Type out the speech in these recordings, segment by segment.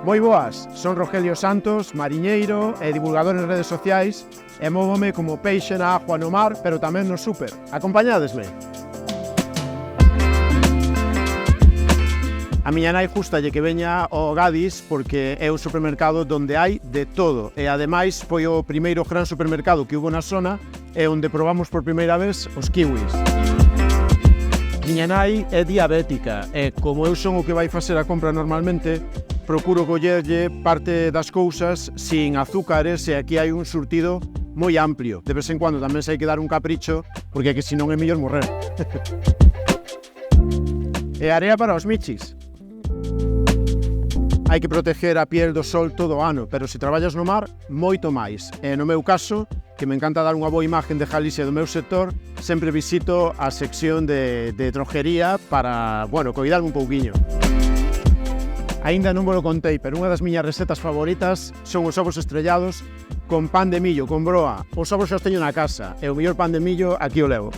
Moi boas, son Rogelio Santos, mariñeiro e divulgador en redes sociais e móvome como peixe na agua no mar, pero tamén no súper. Acompañádesme. A miña nai gustalle que veña ao Gadis porque é un supermercado donde hai de todo e ademais foi o primeiro gran supermercado que hubo na zona e onde probamos por primeira vez os kiwis. Miña nai é diabética e como eu son o que vai facer a compra normalmente, procuro collerlle parte das cousas sin azúcares e aquí hai un surtido moi amplio. De vez en cuando tamén se hai que dar un capricho porque que senón é mellor morrer. E area para os michis. Hai que proteger a piel do sol todo o ano, pero se traballas no mar, moito máis. E no meu caso, que me encanta dar unha boa imagen de Galicia do meu sector, sempre visito a sección de droguería para, bueno, coidarme un pouquiño. Aínda non vos lo contei, pero unha das miñas recetas favoritas son os ovos estrellados con pan de millo, con broa. Os ovos xa os teño na casa, e o mellor pan de millo aquí o levo.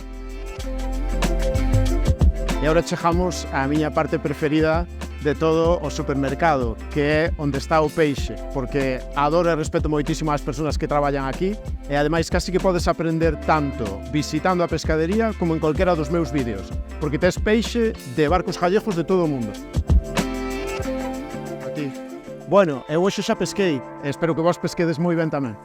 E agora chegamos á miña parte preferida de todo o supermercado, que é onde está o peixe, porque adoro e respeto moitísimo as persoas que traballan aquí e ademais casi que podes aprender tanto visitando a pescadería como en calquera dos meus vídeos, porque tes peixe de barcos gallegos de todo o mundo. Bueno, eu hoxe xa pesquei e espero que vos pesquedes moi ben tamén.